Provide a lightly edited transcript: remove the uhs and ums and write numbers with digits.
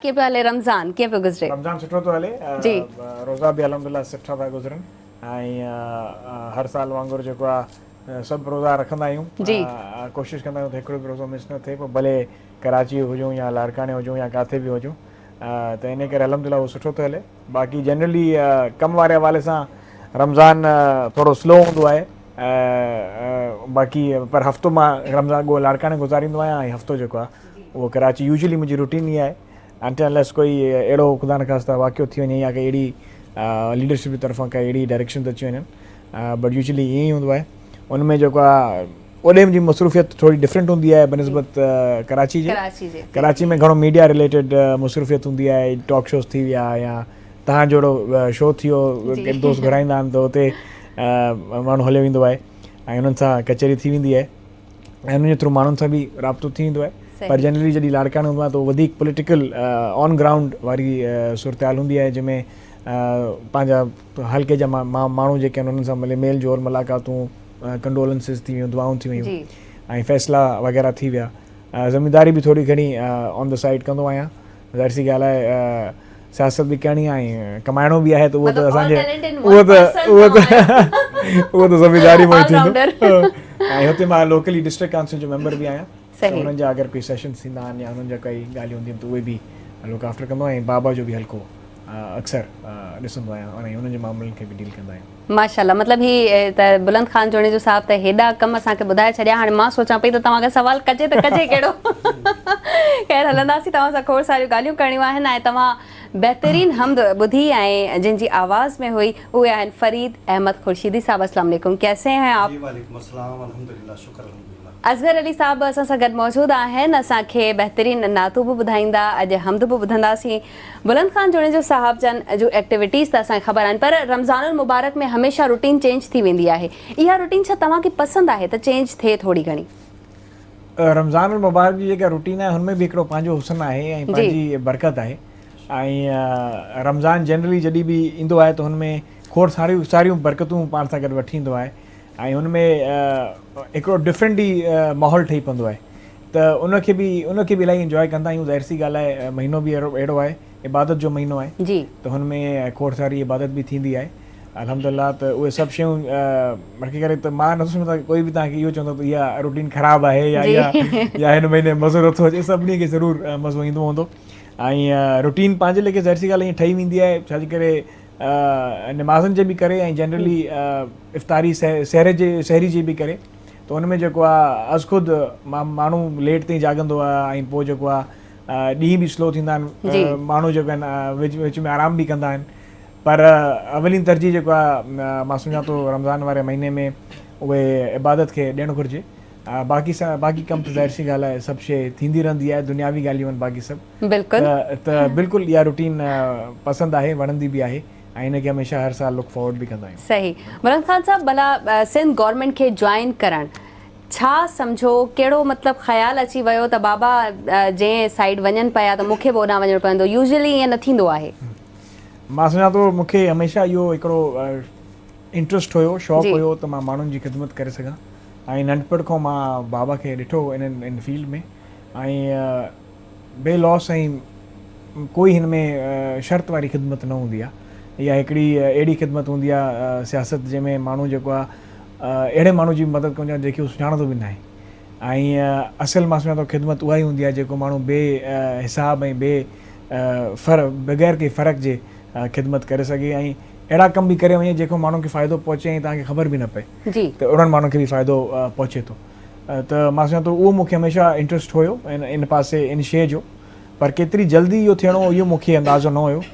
के पे हले रमज़ान कीअं पियो गुज़रे? रमज़ान सुठो थो हले जी रोज़ा बि अलहमदिल्ला सुठा था गुज़रनि ऐं हर साल वांगुरु जेको आहे सभु रोज़ा रखंदा आहियूं जी कोशिशि कंदा आहियूं त हिकिड़ो बि रोज़ो मिस न थिए पोइ भले कराची हुजूं या लाड़काने हुजूं या किथे बि हुजूं त इन करे अलहमदिल्ला उहो सुठो थो हले बाक़ी जनरली कम वारे हवाले सां रमज़ान थोरो स्लो हूंदो आहे बाक़ी पर हफ़्तो मां रमज़ान ॻो लाड़काने गुज़ारींदो आहियां ऐं हफ़्तो जेको आहे उहो कराची यूजली मुंहिंजी रूटीन ई आहे अनटिल कोई अहिड़ो ख़ुदा न ख़ास्ता वाक़ियो थी वञे या काई अहिड़ी लीडरशिप जी तरफ़ां काई अहिड़ी डायरेक्शन अची वञनि बट यूजली ईअं ई हूंदो आहे उन में जेको आहे ओॾे जी मसरूफ़ियत थोरी डिफरेंट हूंदी आहे बनिस्बत कराची जे कराची में घणो मीडिया रिलेटेड मसरूफ़ियत हूंदी आहे टॉक शोज़ थी विया या तव्हां जहिड़ो शो थी वियो दोस्त घुराईंदा आहिनि त हुते माण्हू हलियो वेंदो आहे ऐं उन्हनि सां कचहरी थी वेंदी आहे ऐं उन्हनि जे थ्रू माण्हुनि सां बि राब्तो थी वेंदो आहे पर जनरली जॾहिं लाड़कानो हूंदो आहे त वधीक पॉलिटिकल ऑन ग्राउंड वारी सूरत हाल हूंदी आहे जंहिंमें पंहिंजा हल्के जा माण्हू जेके आहिनि उन्हनि सां मेल जोल मुलाक़ातूं कंडोलेंसिस थी वियूं दुआऊं थी वियूं ऐं फ़ैसिला वग़ैरह थी विया ज़िमेदारी बि थोरी घणी ऑन द साइड कंदो आहियां ज़ाहिर सी ॻाल्हि आहे सियासत बि करणी आहे ऐं कमाइणो बि आहे त उहो त असांजे उहो त ज़िमेदारी में थींदो ऐं हुते मां लोकली डिस्ट्रिक्ट काउंसिल जो मेंबर बि आहियां उन्हनि जा अगरि कोई सेशन थींदा आहिनि या हुननि जा काई ॻाल्हियूं हूंदियूं आहिनि त उहे बि लुक आफ्टर कंदो आहियां ऐं बाबा जो बि हल्को अक्सर ॾिसंदो आहियां ऐं हुननि जे मामलनि खे बि डील कंदा आहियूं माशाल्लाह मतलब ही त बुलंद खान जोणी जो साहब त हेॾा कम असांखे ॿुधाए छॾिया हाणे मां सोचां पई त तव्हांखे सवाल कजे त कजे कहिड़ो ख़ैर हलंदासीं तव्हां सां खोड़ सारियूं ॻाल्हियूं करणियूं आहिनि ऐं तव्हां बहितरीन हमद ॿुधी ऐं जिनकी आवाज़ में हुई उहे आहिनि फरीद अहमद खुर्शीदी साहब अस्सलाम वालेकुम कैसे हैं आप? वालेकुम अस्सलाम अल्हम्दुलिल्लाह शुक्र अल्हम्दुलिल्लाह असगर अली साहब असां सां गॾु मौजूदु आहिनि असांखे बहितरीन नातू बि ॿुधाईंदा अॼु हमद बि ॿुधंदासीं बुलंद खान जोणी जो साहब जन जो एक्टिविटीज़ त असांखे ख़बर आहिनि पर रमज़ानुल मुबारक में हमेशह रूटीन चेंज थी वेंदी आहे इहा रूटीन छा तव्हांखे पसंदि आहे त चेंज थिए थोरी घणी रमज़ानुल मुबारक जी जेका रूटीन आहे हुनमें बि हिकिड़ो पंहिंजो हुस्न आहे ऐं पंहिंजी बरकत आहे ऐं रमज़ान जनरली जॾहिं बि ईंदो आहे त हुनमें खोड़ सारियूं बरकतूं पाण सां गॾु वठी ईंदो आहे ऐं हुनमें हिकिड़ो डिफरेंट ई माहौल ठही पवंदो आहे त उनखे बि इलाही इंजॉय कंदा आहियूं ज़ाहिर सी ॻाल्हि आहे महीनो बि अहिड़ो आहे इबादत जो महीनो आहे जी त हुनमें खोड़ सारी इबादत बि थींदी आहे अल्हम्दुलिल्लाह त उहे सभु शयूं रखी करे त मां नथो सम्झां कोई बि तव्हांखे इहो चवंदो त इहा रूटीन ख़राबु आहे या हिन महीने मज़ो नथो अचे सभिनी खे ज़रूरु मज़ो ईंदो हूंदो ऐं रूटीन पंहिंजे लेखे ज़ाहिर सी ॻाल्हि ईअं ठही वेंदी आहे छाजे करे नमाज़नि जे बि करे ऐं जनरली इफ़्तारी सहरी जे बि करे त हुनमें जेको आहे अज़ ख़ुदि माण्हू लेट ताईं जाॻंदो आहे ऐं पोइ जेको आहे ॾींहं बि स्लो थींदा आहिनि माण्हू जेको आहिनि विच में आराम बि कंदा आहिनि पर अवलीन तरजीह जेको आहे मां सम्झां थो रमज़ान वारे महीने में उहे इबादत खे ॾियणु घुरिजे बाक़ी कम त ज़ाहिर सी ॻाल्हि आहे सभु शइ थींदी रहंदी आहे दुनियावी ॻाल्हियूं आहिनि बाक़ी सभु त बिल्कुलु इहा रूटीन पसंदि आहे वणंदी बि आहे ऐं हिनखे हमेशह हर साल लुक फॉरवर्ड बि कंदा आहियूं सही बुलंद खान साहब भला सिंध गवर्नमेंट खे जॉइन करणु छा सम्झो कहिड़ो मतिलबु ख़्यालु अची वियो त बाबा जंहिं साइड वञनि पिया त मूंखे बि होॾां वञिणो पवंदो यूजली ईअं न थींदो आहे मां सम्झां थो मूंखे हमेशह इहो हिकिड़ो इंट्रस्ट हुयो शौक़ु हुयो त मां माण्हुनि जी ख़िदमत करे सघां ऐं नंढपण खां मां बाबा खे ॾिठो इन फील्ड में ऐं बे लॉस ऐं कोई हिन में शर्त वारी ख़िदमत न हूंदी आहे इहा हिकिड़ी अहिड़ी ख़िदमत हूंदी आहे सियासत जंहिंमें माण्हू जेको आहे अहिड़े माण्हू जी मदद करणु आहे जेके हू सुञाणंदो बि न आहे ऐं असल मां सम्झां थो ख़िदमत उहा ई हूंदी आहे जेको माण्हू ॿिए हिसाब ऐं बग़ैर कंहिं फ़र्क़ु जे ख़िदमत करे सघे ऐं अहिड़ा कम बि करे वञे जेको माण्हू खे फ़ाइदो पहुचे ऐं तव्हांखे ख़बर बि न पए त उन्हनि माण्हुनि खे बि फ़ाइदो पहुचे थो त मां सम्झां थो उहो मूंखे हमेशह इंट्रस्ट हुयो इन पासे इन शइ जो पर केतिरी जल्दी इहो थियणो इहो मूंखे अंदाज़ो न हुयो